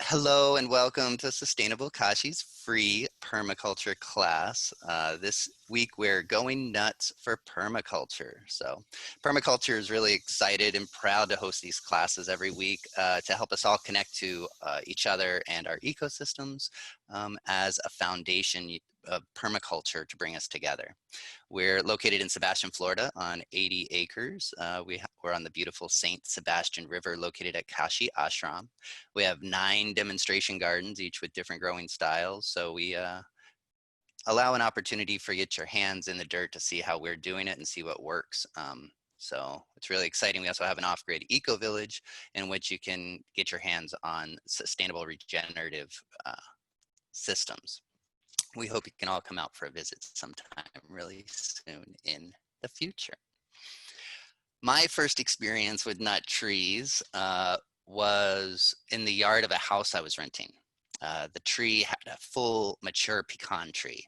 Hello and welcome to Sustainable Kashi's free permaculture class. This week we're going nuts for permaculture. So permaculture is really excited and proud to host these classes every week to help us all connect to each other and our ecosystems as a foundation of permaculture to bring us together. We're located in Sebastian, Florida on 80 acres. We're on the beautiful St. Sebastian River located at Kashi Ashram. We have 9 demonstration gardens, each with different growing styles. So we allow an opportunity for you to get your hands in the dirt to see how we're doing it and see what works. So it's really exciting. We also have an off-grid eco village in which you can get your hands on sustainable regenerative systems. We hope you can all come out for a visit sometime really soon in the future. My first experience with nut trees was in the yard of a house I was renting. The tree had a full mature pecan tree.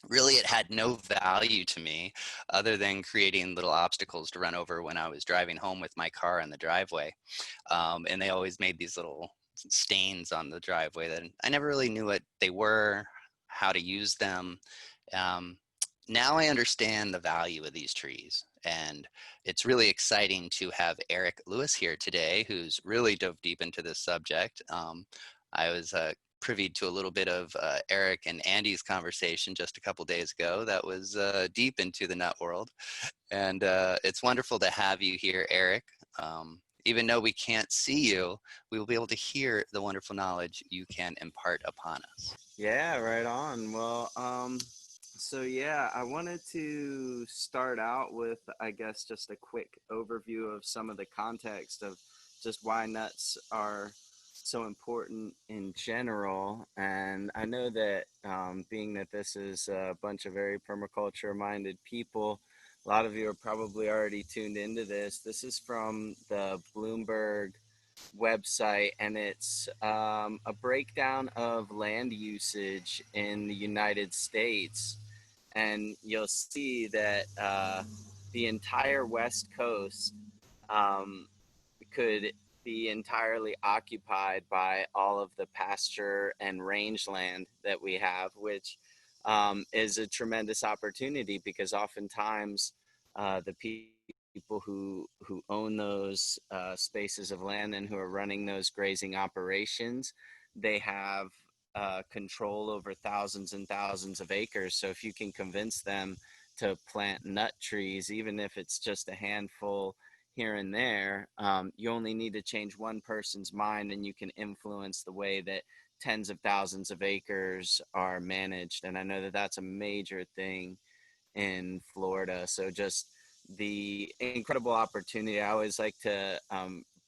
Really, it had no value to me other than creating little obstacles to run over when I was driving home with my car in the driveway. And they always made these little stains on the driveway that I never really knew what they were, how to use them. Now I understand the value of these trees, and it's really exciting to have Eric Lewis here today, who's really dove deep into this subject. I was privy to a little bit of Eric and Andy's conversation just a couple days ago that was deep into the nut world, and it's wonderful to have you here, Eric. Even though we can't see you, we will be able to hear the wonderful knowledge you can impart upon us. Yeah, right on. Well, so yeah, I wanted to start out with, I guess, just a quick overview of some of the context of just why nuts are so important in general. And I know that being that this is a bunch of very permaculture minded people, a lot of you are probably already tuned into this. This is from the Bloomberg website, and it's a breakdown of land usage in the United States. And you'll see that the entire West Coast um, could be entirely occupied by all of the pasture and rangeland that we have, which is a tremendous opportunity because oftentimes the people who own those spaces of land and who are running those grazing operations, they have control over thousands and thousands of acres. So if you can convince them to plant nut trees, even if it's just a handful here and there, you only need to change one person's mind and you can influence the way that tens of thousands of acres are managed. And I know that that's a major thing in Florida. So just the incredible opportunity. I always like to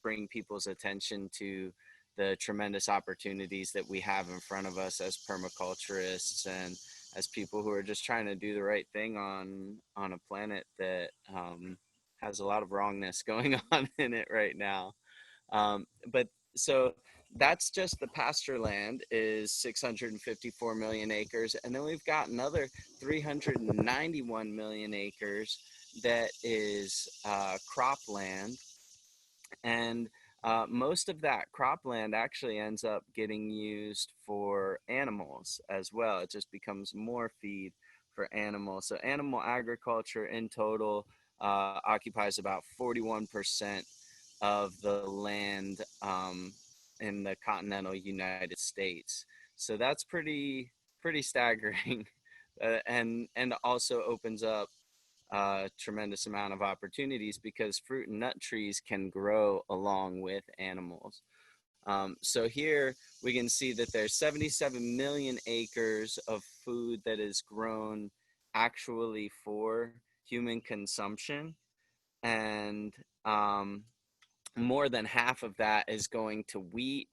bring people's attention to the tremendous opportunities that we have in front of us as permaculturists and as people who are just trying to do the right thing on a planet that has a lot of wrongness going on in it right now. But so that's just the pasture land is 654 million acres. And then we've got another 391 million acres that is cropland. And most of that cropland actually ends up getting used for animals as well. It just becomes more feed for animals. So animal agriculture in total occupies about 41% of the land in the continental United States. So that's pretty staggering, and also opens up a tremendous amount of opportunities because fruit and nut trees can grow along with animals. So here we can see that there's 77 million acres of food that is grown actually for human consumption, and more than half of that is going to wheat,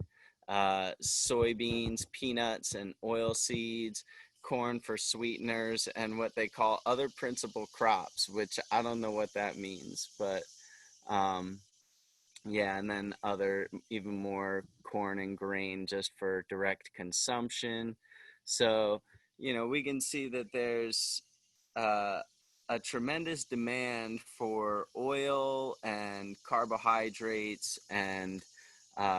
soybeans, peanuts, and oil seeds, corn for sweeteners, and what they call other principal crops, which I don't know what that means, but um, yeah, and then other, even more corn and grain just for direct consumption. So, we can see that there's uh, a tremendous demand for oil and carbohydrates and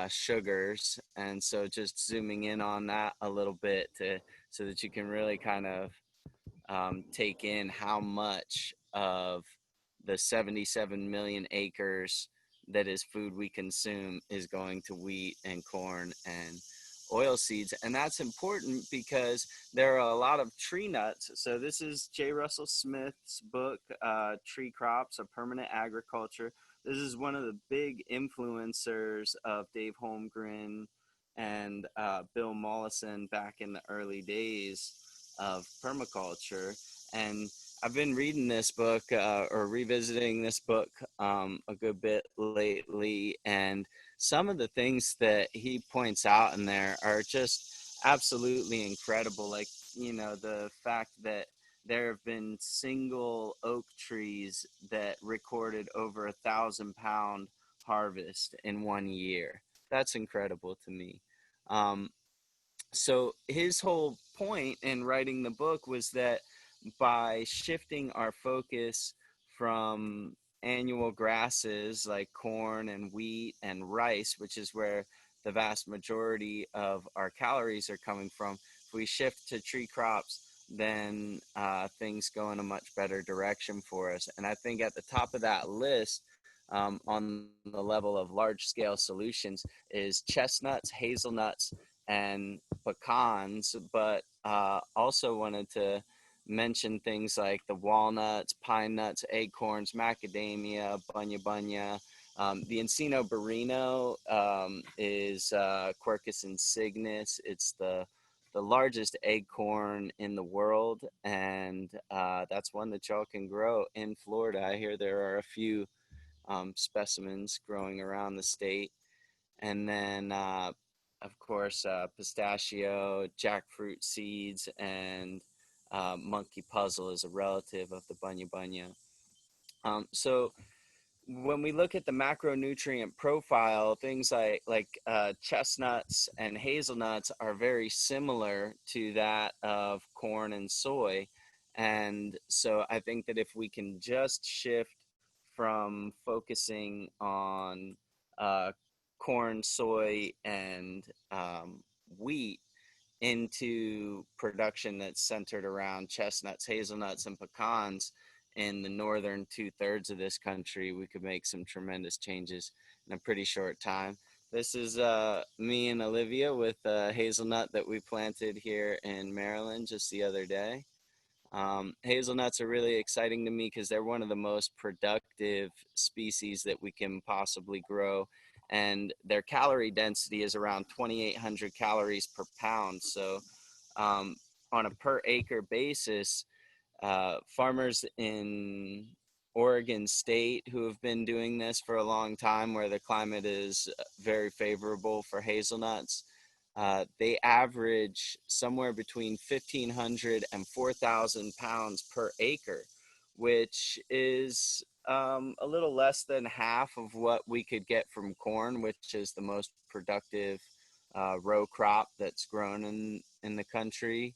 sugars. And so just zooming in on that a little bit so that you can really kind of take in how much of the 77 million acres that is food we consume is going to wheat and corn and oil seeds. And that's important because there are a lot of tree nuts. So this is J. Russell Smith's book, Tree Crops, A Permanent Agriculture. This is one of the big influencers of Dave Holmgren and Bill Mollison back in the early days of permaculture. And I've been reading this book or revisiting this book a good bit lately. And some of the things that he points out in there are just absolutely incredible. Like, the fact that there have been single oak trees that recorded over 1,000-pound harvest in 1 year. That's incredible to me. Um, so his whole point in writing the book was that by shifting our focus from annual grasses like corn and wheat and rice, which is where the vast majority of our calories are coming from, if we shift to tree crops, then things go in a much better direction for us. And I think at the top of that list, on the level of large scale solutions, is chestnuts, hazelnuts, and pecans, but also wanted to mention things like the walnuts, pine nuts, acorns, macadamia, bunya bunya. The Encino Barino is Quercus insignis. It's the largest acorn in the world, and that's one that y'all can grow in Florida. I hear there are a few specimens growing around the state. And then, of course, pistachio, jackfruit seeds, and monkey puzzle is a relative of the bunya bunya. So when we look at the macronutrient profile, things like chestnuts and hazelnuts are very similar to that of corn and soy. And so I think that if we can just shift from focusing on uh, corn, soy, and wheat into production that's centered around chestnuts, hazelnuts, and pecans in the northern 2/3 of this country, we could make some tremendous changes in a pretty short time. This is me and Olivia with a hazelnut that we planted here in Maryland just the other day. Hazelnuts are really exciting to me because they're one of the most productive species that we can possibly grow. And their calorie density is around 2,800 calories per pound. So, um, on a per acre basis, farmers in Oregon State who have been doing this for a long time, where the climate is very favorable for hazelnuts, they average somewhere between 1,500 and 4,000 pounds per acre, which is a little less than half of what we could get from corn, which is the most productive row crop that's grown in the country.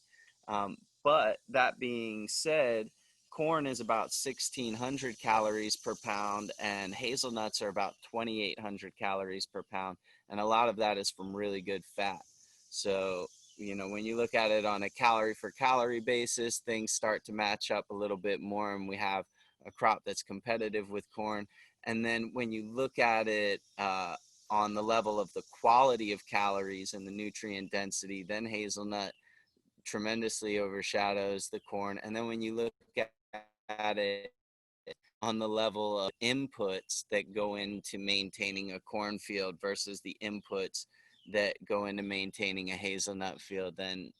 But that being said, corn is about 1,600 calories per pound, and hazelnuts are about 2,800 calories per pound. And a lot of that is from really good fat. So, when you look at it on a calorie for calorie basis, things start to match up a little bit more, and we have a crop that's competitive with corn. And then when you look at it on the level of the quality of calories and the nutrient density, then hazelnut tremendously overshadows the corn. And then when you look at it on the level of inputs that go into maintaining a cornfield versus the inputs that go into maintaining a hazelnut field, then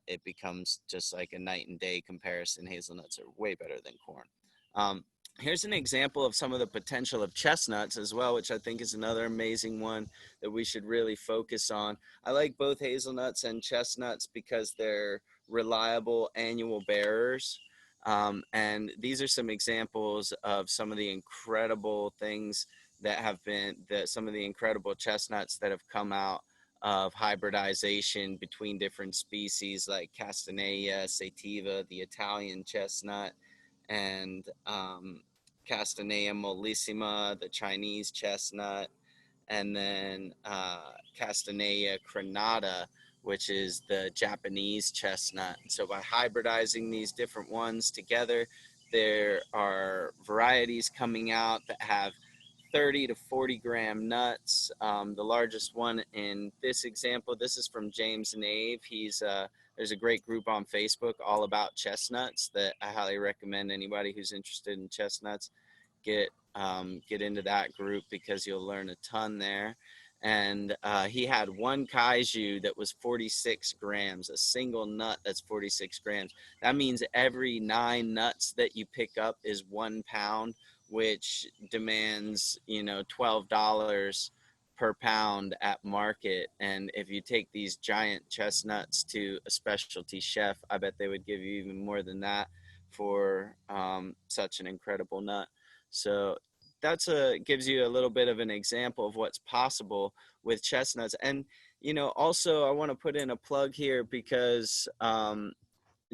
it becomes just like a night and day comparison. Hazelnuts are way better than corn. Um, Here's an example of some of the potential of chestnuts as well, which I think is another amazing one that we should really focus on. I like both hazelnuts and chestnuts because they're reliable annual bearers. And these are some examples of some of the incredible things some of the incredible chestnuts that have come out of hybridization between different species like Castanea sativa, the Italian chestnut, and Castanea mollissima, the Chinese chestnut, and then Castanea crenata, which is the Japanese chestnut. So by hybridizing these different ones together, there are varieties coming out that have 30 to 40 gram nuts. The largest one in this example, this is from James Nave. There's a great group on Facebook all about chestnuts that I highly recommend anybody who's interested in chestnuts get get into that group, because you'll learn a ton there. And he had one kaiju that was 46 grams, a single nut that's 46 grams. That means every 9 nuts that you pick up is 1 pound, which demands, $12 per pound at market. And if you take these giant chestnuts to a specialty chef, I bet they would give you even more than that for such an incredible nut. So that's a gives you a little bit of an example of what's possible with chestnuts. And also I want to put in a plug here, because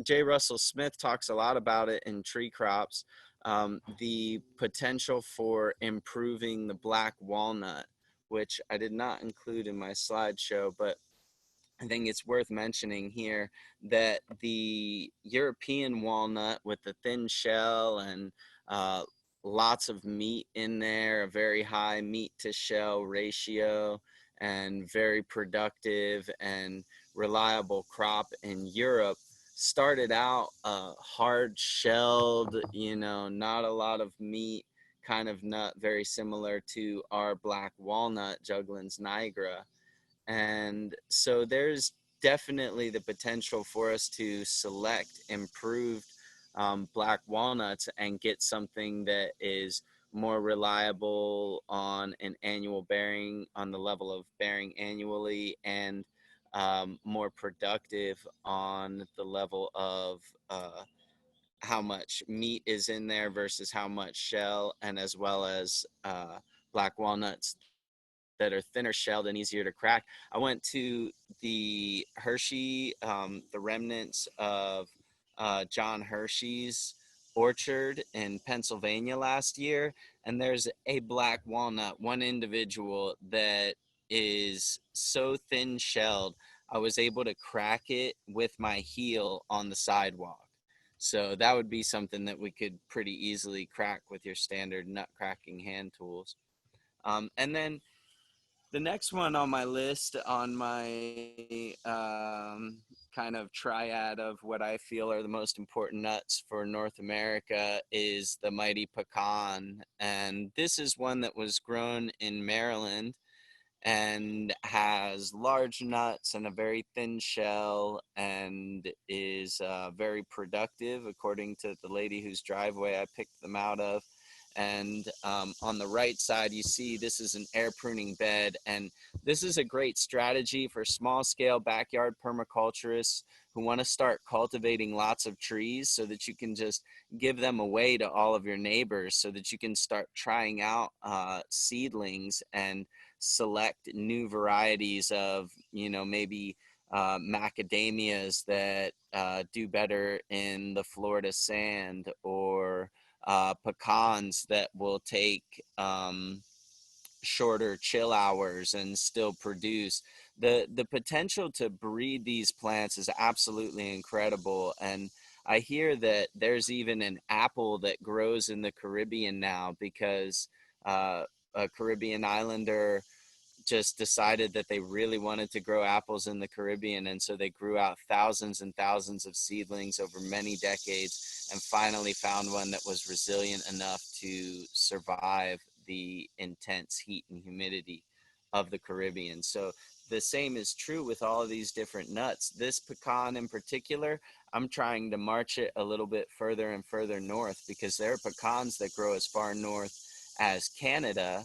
J. Russell Smith talks a lot about it in tree crops, the potential for improving the black walnut, which I did not include in my slideshow, but I think it's worth mentioning here that the European walnut, with the thin shell and uh, lots of meat in there, a very high meat to shell ratio, and very productive and reliable crop in Europe, started out hard shelled, not a lot of meat kind of nut, very similar to our black walnut, Juglans nigra. And so there's definitely the potential for us to select improved black walnuts and get something that is more reliable on an annual bearing, on the level of bearing annually, and more productive on the level of how much meat is in there versus how much shell, and as well as black walnuts that are thinner shelled and easier to crack. I went to the Hershey, the remnants of John Hershey's orchard in Pennsylvania last year, and there's a black walnut, one individual, that is so thin shelled, I was able to crack it with my heel on the sidewalk. So that would be something that we could pretty easily crack with your standard nut cracking hand tools. And then the next one on my list, on my kind of triad of what I feel are the most important nuts for North America, is the mighty pecan. And this is one that was grown in Maryland and has large nuts and a very thin shell, and is very productive, according to the lady whose driveway I picked them out of. And on the right side, you see this is an air pruning bed, and this is a great strategy for small scale backyard permaculturists who want to start cultivating lots of trees, so that you can just give them away to all of your neighbors, so that you can start trying out seedlings and select new varieties of, maybe macadamias that do better in the Florida sand, or pecans that will take shorter chill hours and still produce. The potential to breed these plants is absolutely incredible. And I hear that there's even an apple that grows in the Caribbean now, because a Caribbean islander just decided that they really wanted to grow apples in the Caribbean. And so they grew out thousands and thousands of seedlings over many decades, and finally found one that was resilient enough to survive the intense heat and humidity of the Caribbean. So the same is true with all of these different nuts. This pecan in particular, I'm trying to march it a little bit further and further north, because there are pecans that grow as far north as Canada,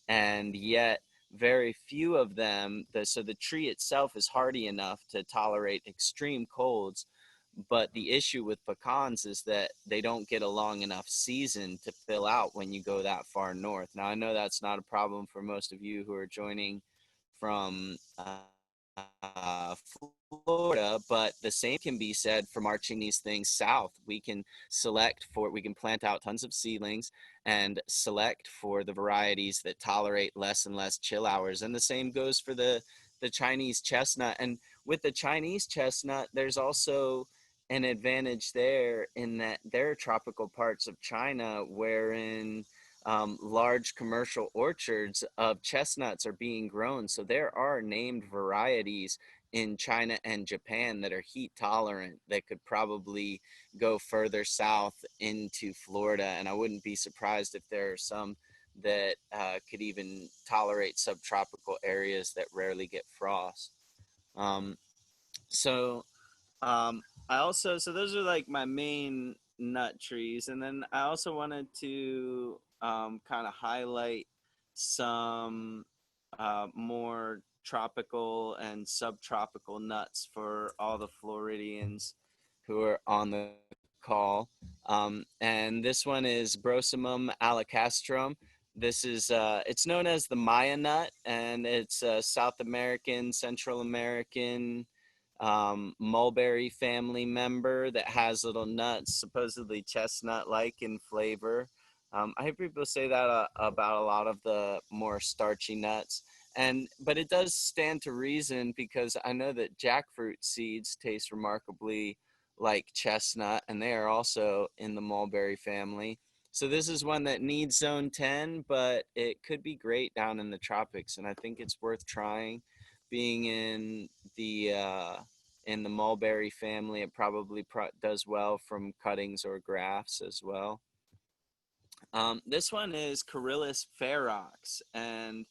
and yet very few of them, so the tree itself is hardy enough to tolerate extreme colds, but the issue with pecans is that they don't get a long enough season to fill out when you go that far north. Now, I know that's not a problem for most of you who are joining from Florida, Florida, but the same can be said for marching these things south. We can plant out tons of seedlings and select for the varieties that tolerate less and less chill hours. And the same goes for the Chinese chestnut. And with the Chinese chestnut, there's also an advantage there in that there are tropical parts of China wherein large commercial orchards of chestnuts are being grown. So there are named varieties in China and Japan that are heat tolerant that could probably go further south into Florida. And I wouldn't be surprised if there are some that could even tolerate subtropical areas that rarely get frost. Um, so um, I also, so those are like my main nut trees. And then I also wanted to kind of highlight some more tropical and subtropical nuts for all the Floridians who are on the call. And this one is Brosimum alacastrum. This is, it's known as the Maya nut, and it's a South American, Central American mulberry family member that has little nuts, supposedly chestnut-like in flavor. I hear people say that about a lot of the more starchy nuts, but it does stand to reason because I know that jackfruit seeds taste remarkably like chestnut, and they are also in the mulberry family. So this is one that needs zone 10, but it could be great down in the tropics, and I think it's worth trying. Being the uh, in the mulberry family, it probably does well from cuttings or grafts as well. This one is Coryllis ferox, and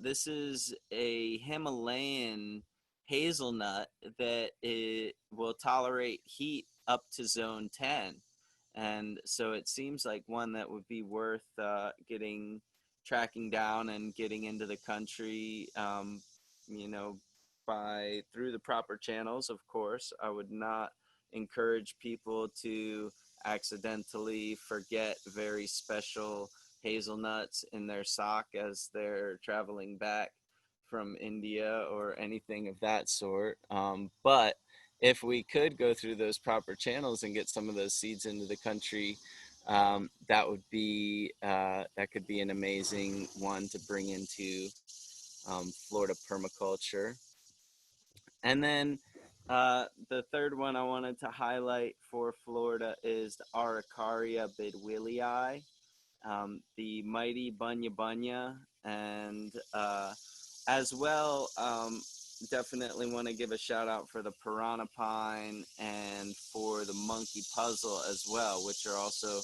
this is a Himalayan hazelnut that it will tolerate heat up to zone 10. And so it seems like one that would be worth tracking down and getting into the country, you know, by through the proper channels, of course. I would not encourage people to accidentally forget very special hazelnuts in their sock as they're traveling back from India or anything of that sort. But if we could go through those proper channels and get some of those seeds into the country, that could be an amazing one to bring into Florida permaculture. And then the third one I wanted to highlight for Florida is the Arikaria Bidwilii, the mighty bunya bunya, and as well, definitely want to give a shout out for the piranha pine and for the monkey puzzle as well, which are also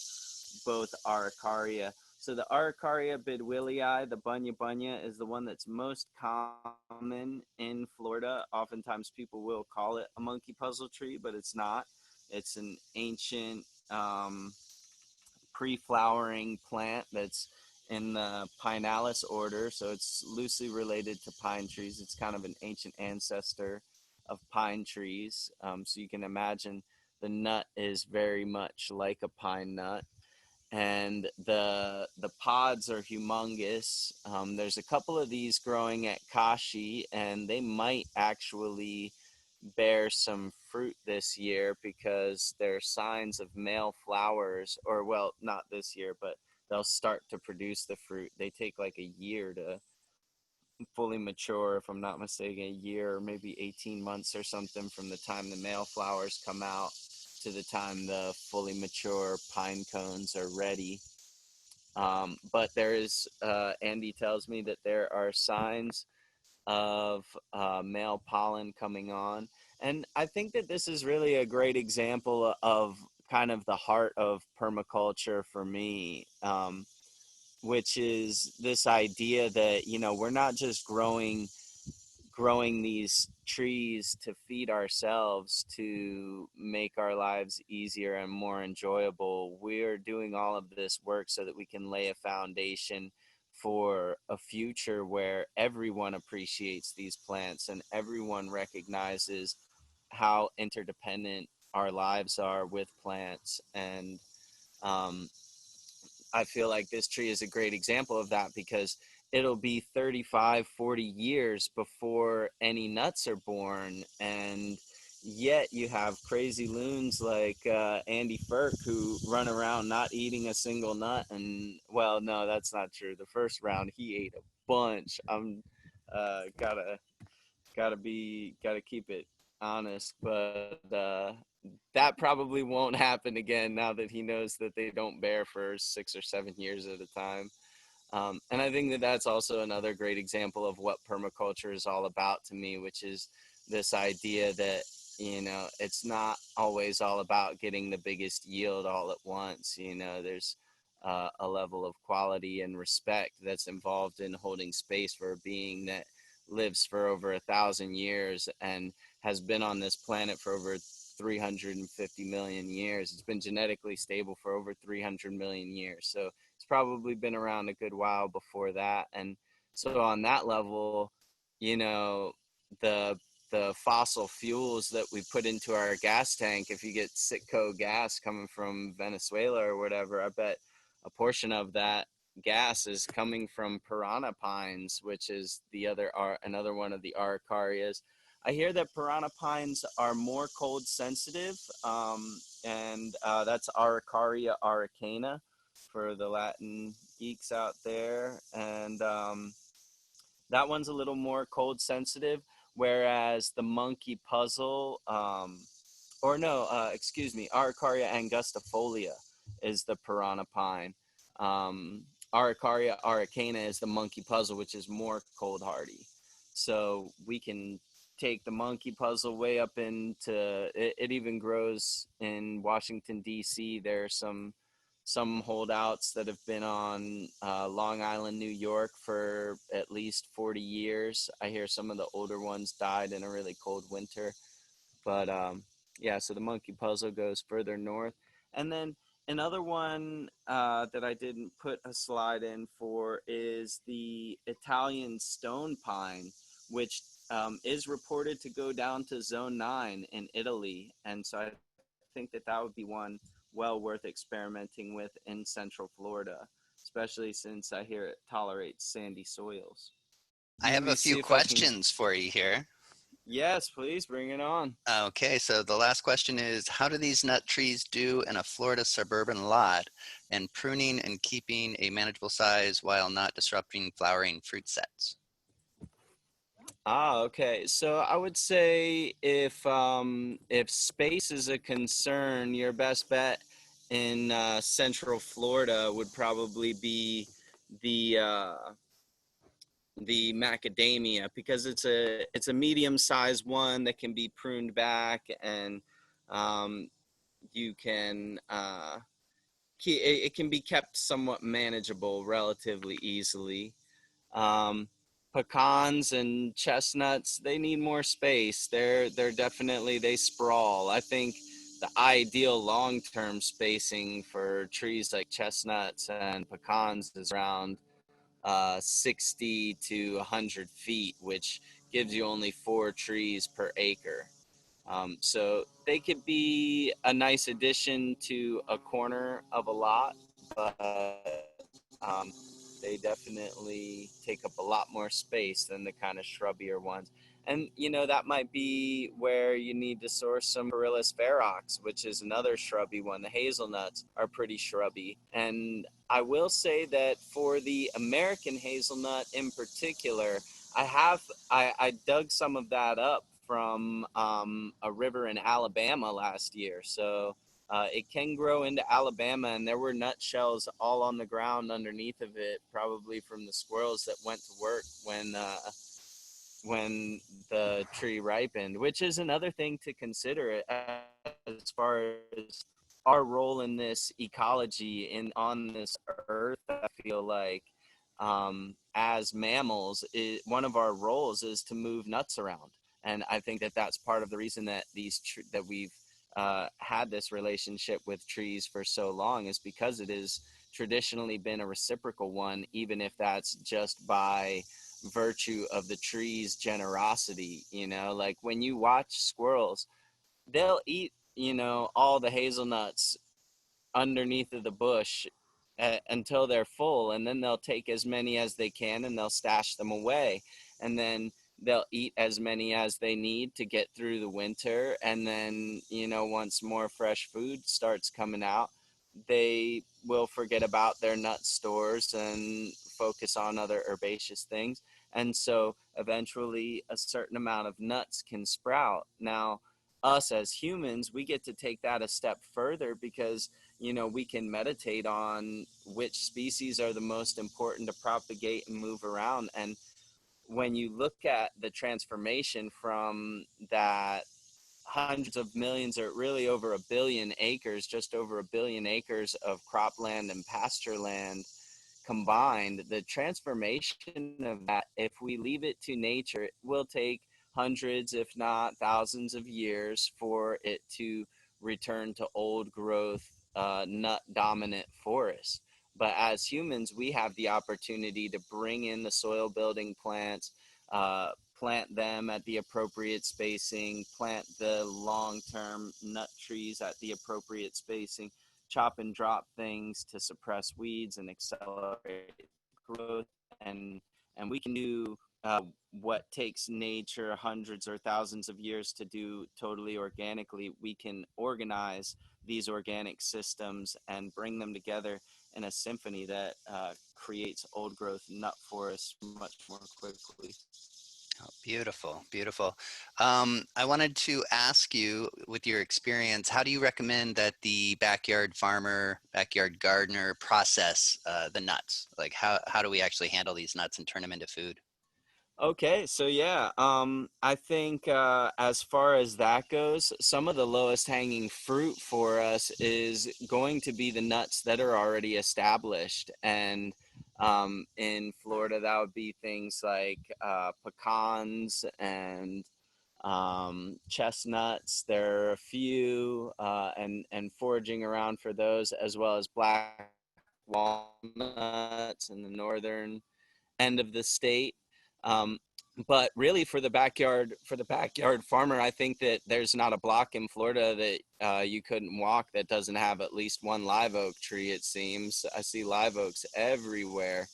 both Arikaria. So the Arikaria Bidwilii, the bunya bunya, is the one that's most common in Florida. Oftentimes people will call it a monkey puzzle tree, but it's not. It's an ancient pre-flowering plant that's in the Pinalis order, so it's loosely related to pine trees. It's kind of an ancient ancestor of pine trees. So you can imagine the nut is very much like a pine nut, and the pods are humongous. There's a couple of these growing at Kashi, and they might actually bear some fruit this year because there are signs of male flowers, or well, not this year, but they'll start to produce the fruit. They take like a year to fully mature, if I'm not mistaken, a year or maybe 18 months or something from the time the male flowers come out to the time the fully mature pine cones are ready. But there is, Andy tells me that there are signs of male pollen coming on. And I think that this is really a great example of kind of the heart of permaculture for me, which is this idea that, you know, we're not just growing these trees to feed ourselves to make our lives easier and more enjoyable. We're doing all of this work so that we can lay a foundation for a future where everyone appreciates these plants and everyone recognizes how interdependent our lives are with plants. And um, I feel like this tree is a great example of that because it'll be 35, 40 years before any nuts are born. And yet you have crazy loons like Andy Ferk who run around not eating a single nut. And well, no, that's not true. The first round he ate a bunch. I'm gotta keep it honest, but that probably won't happen again now that he knows that they don't bear for 6 or 7 years at a time. And I think that that's also another great example of what permaculture is all about to me, which is this idea that, it's not always all about getting the biggest yield all at once. There's a level of quality and respect that's involved in holding space for a being that lives for over 1,000 years and has been on this planet for over 350 million years. It's been genetically stable for over 300 million years. So it's probably been around a good while before that. And so on that level, you know, the the fossil fuels that we put into our gas tank, if you get Citgo gas coming from Venezuela or whatever, I bet a portion of that gas is coming from piranha pines, which is another one of the aricarias. I hear that piranha pines are more cold sensitive, and that's Arikaria aricana for the Latin geeks out there. And that one's a little more cold sensitive, whereas the monkey puzzle, or no, excuse me, Arikaria angustifolia is the piranha pine. Um, Arikaria aricana is the monkey puzzle, which is more cold hardy. So we can take the monkey puzzle way up into it. It even grows in Washington D.C. There are some holdouts that have been on Long Island, New York for at least 40 years. I hear some of the older ones died in a really cold winter. But yeah, so the monkey puzzle goes further north. And then another one that I didn't put a slide in for is the Italian stone pine, which is reported to go down to zone 9 in Italy. And so I think that that would be one well worth experimenting with in Central Florida, especially since I hear it tolerates sandy soils. I Let have me a see few if I can. questions for you here. Yes, please bring it on. Okay, so the last question is, how do these nut trees do in a Florida suburban lot, and pruning and keeping a manageable size while not disrupting flowering fruit sets? Okay. So I would say if space is a concern, your best bet in Central Florida would probably be the uh, the macadamia, because it's a medium sized one that can be pruned back, and um, you can it can be kept somewhat manageable relatively easily. Um, Pecans and chestnuts, they need more space. They're definitely, they sprawl. I think the ideal long-term spacing for trees like chestnuts and pecans is around 60 to 100 feet, which gives you only 4 trees per acre. So they could be a nice addition to a corner of a lot, but they definitely take up a lot more space than the kind of shrubbier ones. And that might be where you need to source some Coryllis ferox, which is another shrubby one. The hazelnuts are pretty shrubby, and I will say that for the American hazelnut in particular, I have I dug some of that up from a river in Alabama last year. So it can grow into Alabama, and there were nutshells all on the ground underneath of it, probably from the squirrels that went to work when the tree ripened. Which is another thing to consider as far as our role in this ecology in on this earth. I feel like as mammals, one of our roles is to move nuts around, and I think that that's part of the reason that that we've had this relationship with trees for so long, is because it has traditionally been a reciprocal one, even if that's just by virtue of the tree's generosity. Like when you watch squirrels, they'll eat all the hazelnuts underneath of the bush until they're full, and then they'll take as many as they can and they'll stash them away. And then they'll eat as many as they need to get through the winter. And then, once more fresh food starts coming out, they will forget about their nut stores and focus on other herbaceous things. And so eventually a certain amount of nuts can sprout. Now, us as humans, we get to take that a step further because, we can meditate on which species are the most important to propagate and move around. And when you look at the transformation from that hundreds of millions, or really over a billion acres, just over a billion acres of cropland and pasture land combined, the transformation of that, if we leave it to nature, it will take hundreds, if not thousands of years for it to return to old growth, nut dominant forests. But as humans, we have the opportunity to bring in the soil building plants, plant them at the appropriate spacing, plant the long term nut trees at the appropriate spacing, chop and drop things to suppress weeds and accelerate growth, and we can do what takes nature hundreds or thousands of years to do totally organically. We can organize these organic systems and bring them together in a symphony that creates old growth nut forests much more quickly. Oh, beautiful, beautiful. I wanted to ask you, with your experience, how do you recommend that the backyard farmer, backyard gardener process the nuts? Like, how do we actually handle these nuts and turn them into food? Okay, so yeah, I think as far as that goes, some of the lowest hanging fruit for us is going to be the nuts that are already established. And in Florida, that would be things like pecans and chestnuts. There are a few, and foraging around for those, as well as black walnuts in the northern end of the state. Um, but really, for the backyard farmer, I think that there's not a block in Florida that you couldn't walk that doesn't have at least one live oak tree. It seems I see live oaks everywhere,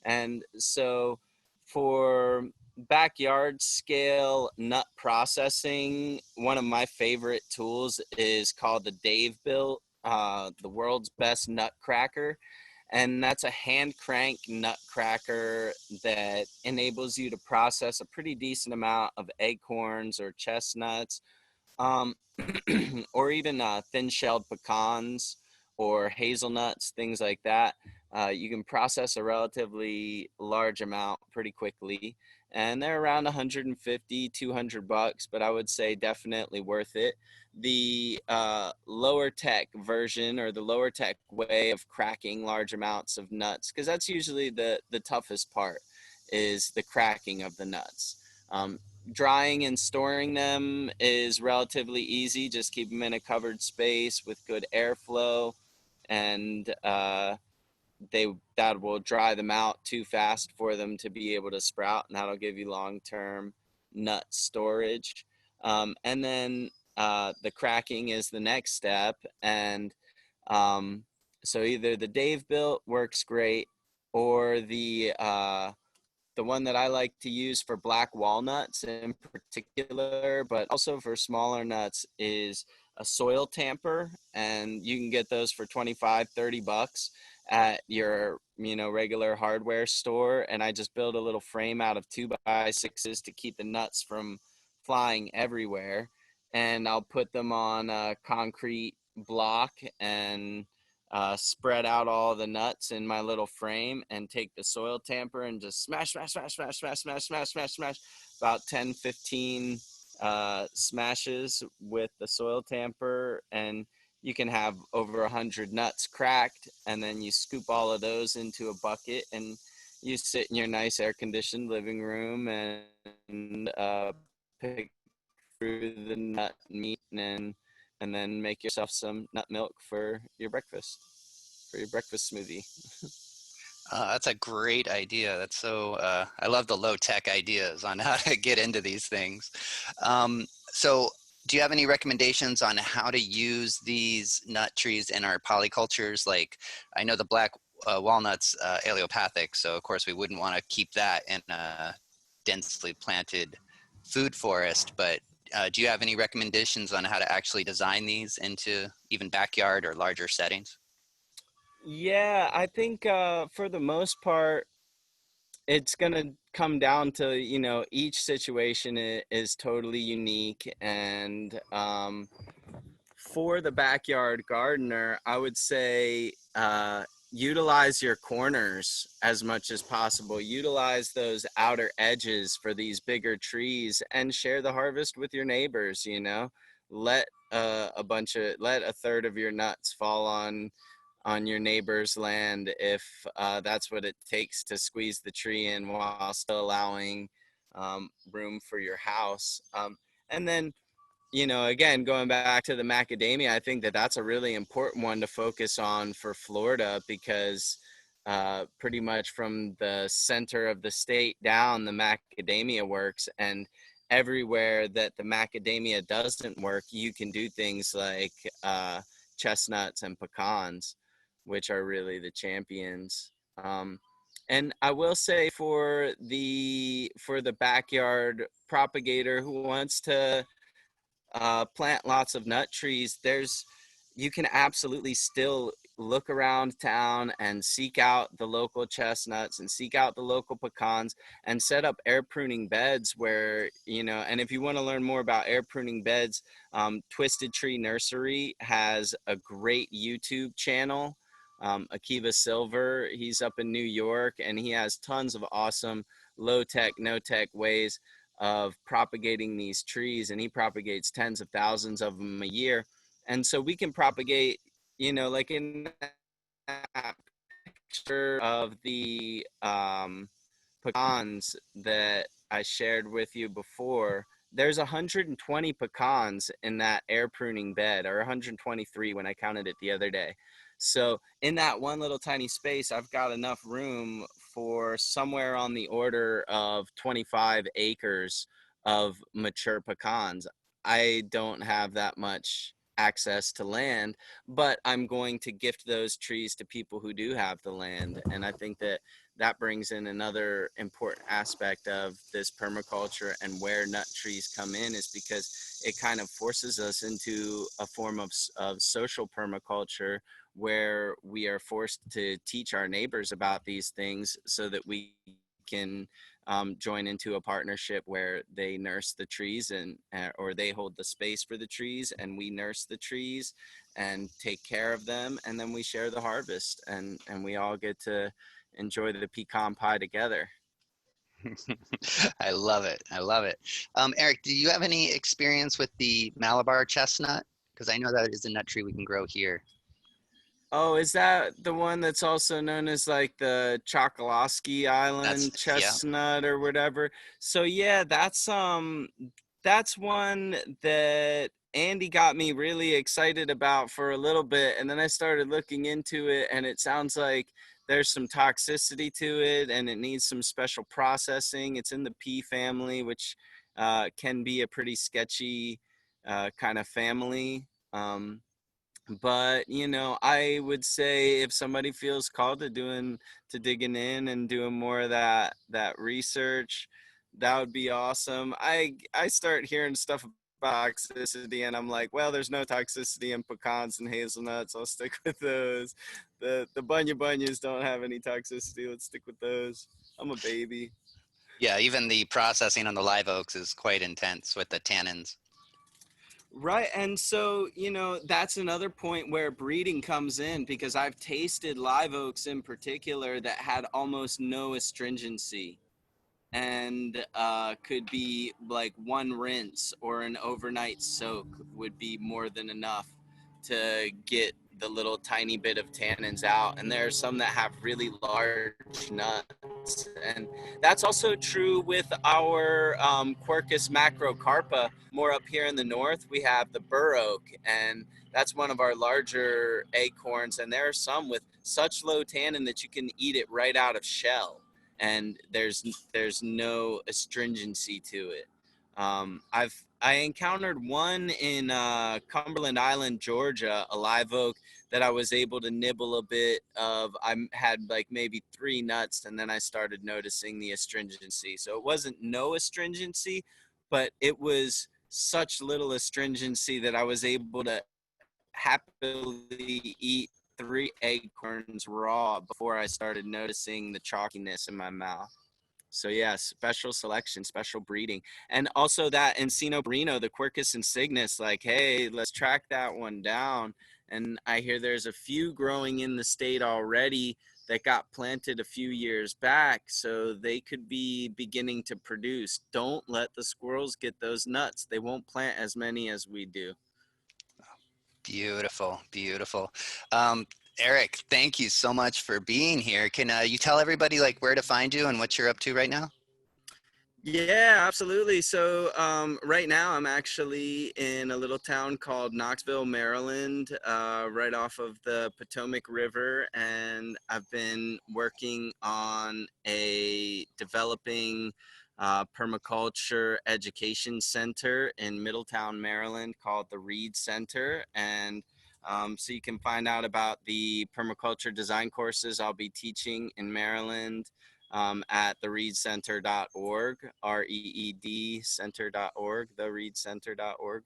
and so for backyard scale nut processing, one of my favorite tools is called the Dave Built, the world's best nut cracker. And that's a hand crank nutcracker that enables you to process a pretty decent amount of acorns or chestnuts, um, or even thin-shelled pecans or hazelnuts, things like that. You can process a relatively large amount pretty quickly, and they're around 150, 200 bucks, but I would say definitely worth it. The lower tech version, or the lower tech way of cracking large amounts of nuts, because that's usually the toughest part, is the cracking of the nuts. Drying and storing them is relatively easy. Just keep them in a covered space with good airflow, and they that will dry them out too fast for them to be able to sprout, and that'll give you long-term nut storage. And then the cracking is the next step, and um, so either the Dave Built works great, or the one that I like to use for black walnuts in particular, but also for smaller nuts, is a soil tamper. And you can get those for 25, 30 bucks at your, regular hardware store. And I just build a little frame out of 2x6s to keep the nuts from flying everywhere. And I'll put them on a concrete block and spread out all the nuts in my little frame, and take the soil tamper and just smash, smash, smash, smash, smash, smash, smash, smash, smash, about 10, 15 smashes with the soil tamper, and you can have over 100 nuts cracked. And then you scoop all of those into a bucket, and you sit in your nice air conditioned living room and pick through the nut meat, and then make yourself some nut milk for your breakfast smoothie. That's a great idea. That's so, I love the low tech ideas on how to get into these things. So, do you have any recommendations on how to use these nut trees in our polycultures? Like, I know the black walnuts allelopathic, so of course we wouldn't want to keep that in a densely planted food forest, but do you have any recommendations on how to actually design these into even backyard or larger settings? Yeah, I think for the most part, it's going to come down to, each situation is totally unique. And for the backyard gardener, I would say utilize your corners as much as possible. Utilize those outer edges for these bigger trees and share the harvest with your neighbors, Let let a third of your nuts fall on your neighbor's land if that's what it takes to squeeze the tree in while still allowing room for your house. And then, again, going back to the macadamia, I think that that's a really important one to focus on for Florida because pretty much from the center of the state down, the macadamia works. And everywhere that the macadamia doesn't work, you can do things like chestnuts and pecans, which are really the champions. And I will say for the backyard propagator who wants to plant lots of nut trees, you can absolutely still look around town and seek out the local chestnuts and seek out the local pecans and set up air pruning beds where, and if you want to learn more about air pruning beds, Twisted Tree Nursery has a great YouTube channel. Akiva Silver, he's up in New York, and he has tons of awesome low tech, no tech ways of propagating these trees, and he propagates tens of thousands of them a year. And so we can propagate, like in that picture of the pecans that I shared with you before, there's 120 pecans in that air pruning bed, or 123 when I counted it the other day. So in that one little tiny space, I've got enough room for somewhere on the order of 25 acres of mature pecans. I don't have that much access to land, but I'm going to gift those trees to people who do have the land. And I think that brings in another important aspect of this permaculture and where nut trees come in, is because it kind of forces us into a form of social permaculture where we are forced to teach our neighbors about these things so that we can join into a partnership where they nurse the trees and or they hold the space for the trees and we nurse the trees and take care of them, and then we share the harvest, and we all get to enjoy the pecan pie together. I love it. I love it. Eric, do you have any experience with the Malabar chestnut? Because I know that is a nut tree we can grow here. Oh, is that the one that's also known as like the Chocolosky Island Yeah. chestnut or whatever? So yeah, that's one that Andy got me really excited about for a little bit, and then I started looking into it, and it sounds like there's some toxicity to it, and it needs some special processing. It's in the pea family, which can be a pretty sketchy kind of family. But I would say if somebody feels called to digging in and doing more of that research, that would be awesome. I start hearing stuff about toxicity, and I'm like, well, there's no toxicity in pecans and hazelnuts. I'll stick with those. The bunyas don't have any toxicity. Let's stick with those. I'm a baby. Yeah, even the processing on the live oaks is quite intense with the tannins. Right. And so, that's another point where breeding comes in, because I've tasted live oaks in particular that had almost no astringency, and could be like one rinse or an overnight soak would be more than enough to get the little tiny bit of tannins out. And there are some that have really large nuts, and that's also true with our Quercus macrocarpa. More up here in the north, we have the bur oak, and that's one of our larger acorns, and there are some with such low tannin that you can eat it right out of shell, and there's no astringency to it. I've I encountered one in Cumberland Island, Georgia, a live oak that I was able to nibble a bit of. I had like maybe 3 nuts, and then I started noticing the astringency. So it wasn't no astringency, but it was such little astringency that I was able to happily eat 3 acorns raw before I started noticing the chalkiness in my mouth. So yeah, special selection, special breeding, and also that Encino Perino, the Quercus insignis. Like, hey, let's track that one down. And I hear there's a few growing in the state already that got planted a few years back, so they could be beginning to produce. Don't let the squirrels get those nuts. They won't plant as many as we do. Beautiful, beautiful. Eric, thank you so much for being here. Can you tell everybody like where to find you and what you're up to right now? Yeah, absolutely. So right now I'm actually in a little town called Knoxville, Maryland, right off of the Potomac River, and I've been working on a developing permaculture education center in Middletown, Maryland, called the Reed Center. And so you can find out about the permaculture design courses I'll be teaching in Maryland at thereedcenter.org, REED center.org, thereedcenter.org.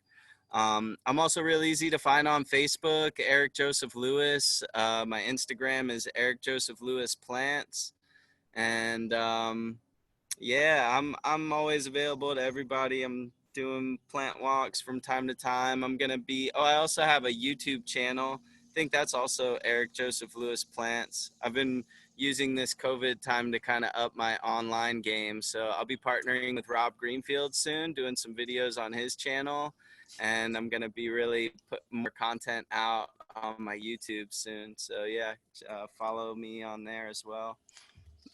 I'm also real easy to find on Facebook, Eric Joseph Lewis. My Instagram is Eric Joseph Lewis Plants. And yeah, I'm always available to everybody. I'm doing plant walks from time to time. I'm gonna be. Oh, I also have a YouTube channel. I think that's also Eric Joseph Lewis Plants. I've been using this COVID time to kind of up my online game. So I'll be partnering with Rob Greenfield soon, doing some videos on his channel, and I'm gonna be really put more content out on my YouTube soon. So yeah, follow me on there as well.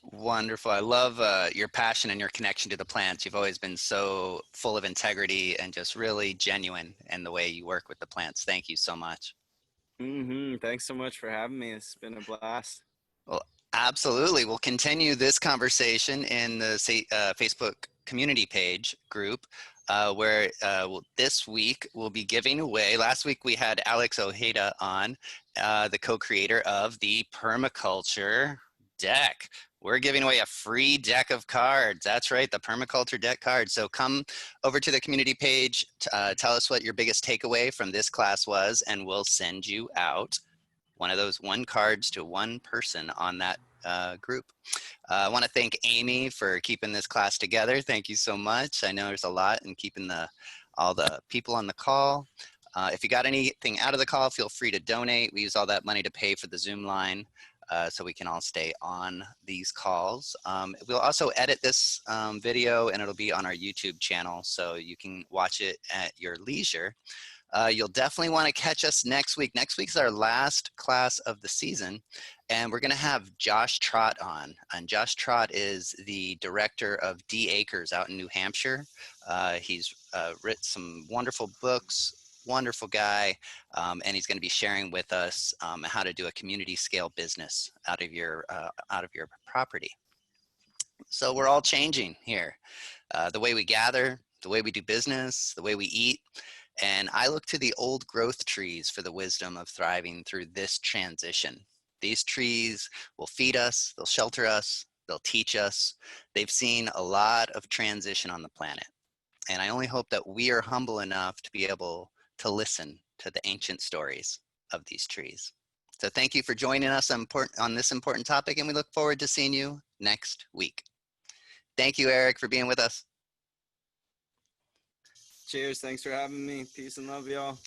Wonderful. I love your passion and your connection to the plants. You've always been so full of integrity and just really genuine in the way you work with the plants. Thank you so much. Thanks so much for having me. It's been a blast. Well, absolutely. We'll continue this conversation in the Facebook community page group, where this week we'll be giving away. Last week we had Alex Ojeda on, the co-creator of the Permaculture deck. We're giving away a free deck of cards. That's right, the Permaculture deck card. So come over to the community page, tell us what your biggest takeaway from this class was, and we'll send you out one of those cards to one person on that group. I want to thank Amy for keeping this class together. Thank you so much. I know there's a lot in keeping all the people on the call. If you got anything out of the call, feel free to donate. We use all that money to pay for the Zoom line, so we can all stay on these calls. We'll also edit this video, and it'll be on our YouTube channel, so you can watch it at your leisure. You'll definitely want to catch us next week. Next week's our last class of the season, and we're going to have Josh Trott on. And Josh Trott is the director of D Acres out in New Hampshire. He's written some wonderful books, wonderful guy, and he's going to be sharing with us how to do a community scale business out of your property. So we're all changing here. The way we gather, the way we do business, the way we eat. And I look to the old growth trees for the wisdom of thriving through this transition. These trees will feed us, they'll shelter us, they'll teach us. They've seen a lot of transition on the planet. And I only hope that we are humble enough to be able to listen to the ancient stories of these trees. So thank you for joining us on this important topic, and we look forward to seeing you next week. Thank you, Eric, for being with us. Cheers. Thanks for having me. Peace and love, y'all.